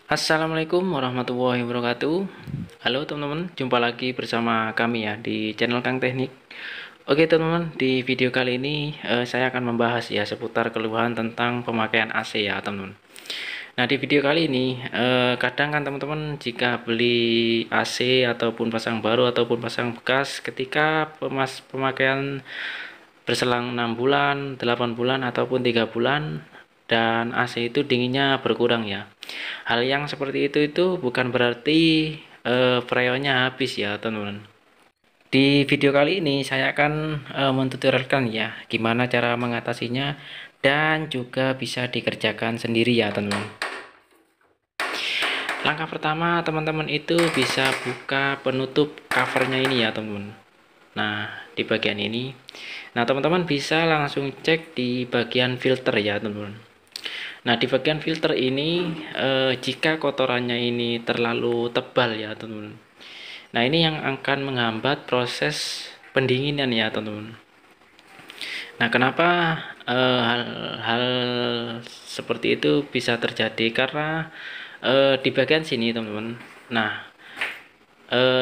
Assalamualaikum warahmatullahi wabarakatuh. Halo teman-teman, jumpa lagi bersama kami ya di channel Kang Teknik. Oke teman-teman, di video kali ini saya akan membahas ya seputar keluhan tentang pemakaian AC ya teman-teman. Nah di video kali ini kadang kan teman-teman jika beli AC ataupun pasang baru ataupun pasang bekas, ketika pemakaian berselang 6 bulan, 8 bulan ataupun 3 bulan dan AC itu dinginnya berkurang ya. Hal yang seperti itu bukan berarti freonnya habis ya teman-teman. Di video kali ini saya akan mentutorialkan ya gimana cara mengatasinya dan juga bisa dikerjakan sendiri ya teman-teman. Langkah pertama teman-teman itu bisa buka penutup covernya ini ya teman-teman. Nah di bagian ini, nah teman-teman bisa langsung cek di bagian filter ya teman-teman. Nah di bagian filter ini jika kotorannya ini terlalu tebal ya teman-teman, nah ini yang akan menghambat proses pendinginan ya teman-teman. Nah kenapa hal-hal seperti itu bisa terjadi? Karena di bagian sini teman-teman, nah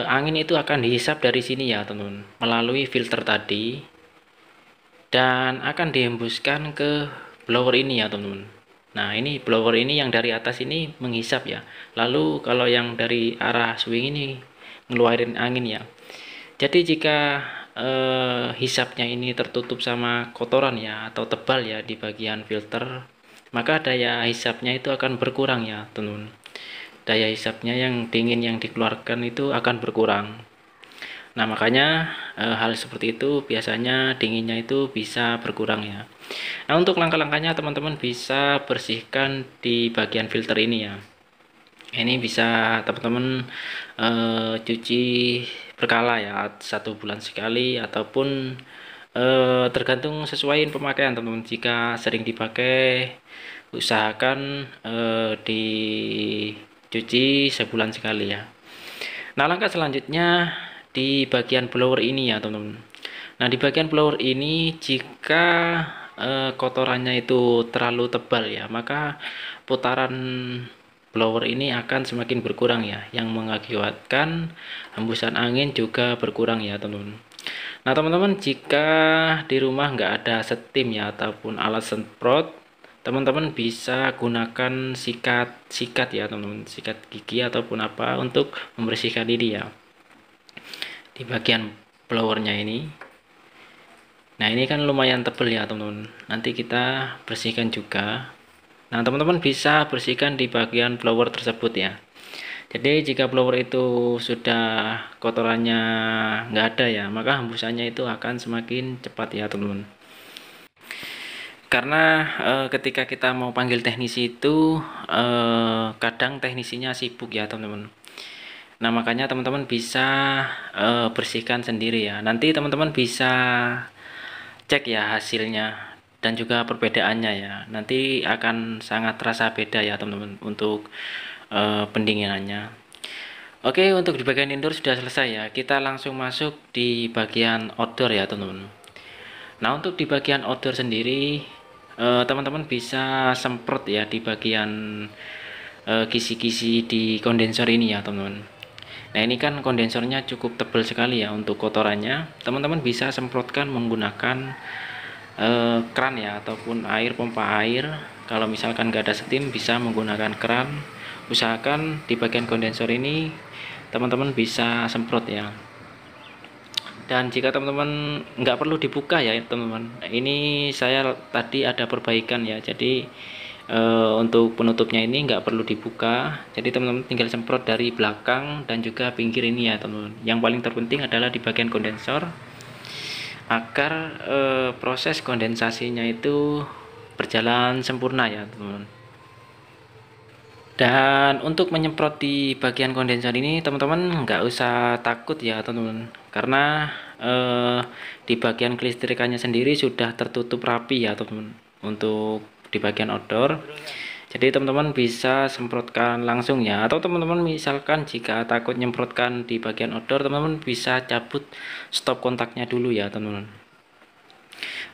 angin itu akan dihisap dari sini ya teman-teman melalui filter tadi dan akan dihembuskan ke blower ini ya teman-teman. Nah ini blower ini yang dari atas ini menghisap ya, lalu kalau yang dari arah swing ini ngeluarin angin ya. Jadi jika hisapnya ini tertutup sama kotoran ya atau tebal ya di bagian filter, maka daya hisapnya itu akan berkurang ya teman-teman. Daya hisapnya yang dingin yang dikeluarkan itu akan berkurang. Nah makanya hal seperti itu biasanya dinginnya itu bisa berkurang ya. Nah untuk langkah-langkahnya teman-teman bisa bersihkan di bagian filter ini ya. Ini bisa teman-teman cuci berkala ya, 1 bulan sekali ataupun tergantung sesuai pemakaian teman-teman. Jika sering dipakai usahakan dicuci sebulan sekali ya. Nah langkah selanjutnya di bagian blower ini ya teman-teman. Nah di bagian blower ini jika kotorannya itu terlalu tebal ya, maka putaran blower ini akan semakin berkurang ya, yang mengakibatkan hembusan angin juga berkurang ya teman-teman. Nah teman-teman jika di rumah nggak ada steam ya ataupun alat semprot, teman-teman bisa gunakan sikat ya teman-teman, sikat gigi ataupun apa untuk membersihkan ini ya di bagian blowernya ini. Nah ini kan lumayan tebal ya teman-teman, nanti kita bersihkan juga. Nah teman-teman bisa bersihkan di bagian blower tersebut ya. Jadi jika blower itu sudah kotorannya nggak ada ya, maka hembusannya itu akan semakin cepat ya teman-teman. Karena ketika kita mau panggil teknisi itu kadang teknisinya sibuk ya teman-teman. Nah makanya teman-teman bisa bersihkan sendiri ya. Nanti teman-teman bisa cek ya hasilnya dan juga perbedaannya ya. Nanti akan sangat terasa beda ya teman-teman untuk pendinginannya. Oke, untuk di bagian indoor sudah selesai ya. Kita langsung masuk di bagian outdoor ya teman-teman. Nah untuk di bagian outdoor sendiri teman-teman bisa semprot ya di bagian kisi-kisi di kondensor ini ya teman-teman. Nah ini kan kondensornya cukup tebal sekali ya untuk kotorannya. Teman-teman bisa semprotkan menggunakan keran ya ataupun pompa air. Kalau misalkan nggak ada steam bisa menggunakan keran. Usahakan di bagian kondensor ini teman-teman bisa semprot ya. Dan jika teman-teman nggak perlu dibuka ya teman-teman, ini saya tadi ada perbaikan ya, jadi untuk penutupnya ini nggak perlu dibuka, jadi teman-teman tinggal semprot dari belakang dan juga pinggir ini ya teman-teman. Yang paling terpenting adalah di bagian kondensor agar proses kondensasinya itu berjalan sempurna ya teman-teman. Dan untuk menyemprot di bagian kondensor ini teman-teman nggak usah takut ya teman-teman, karena di bagian kelistrikannya sendiri sudah tertutup rapi ya teman-teman untuk di bagian outdoor. Jadi teman-teman bisa semprotkan langsung ya, atau teman-teman misalkan jika takut nyemprotkan di bagian outdoor, teman-teman bisa cabut stop kontaknya dulu ya teman-teman.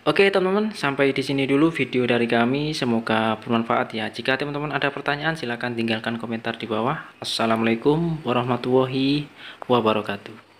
Oke teman-teman, sampai di sini dulu video dari kami. Semoga bermanfaat ya. Jika teman-teman ada pertanyaan, silahkan tinggalkan komentar di bawah. Assalamualaikum warahmatullahi wabarakatuh.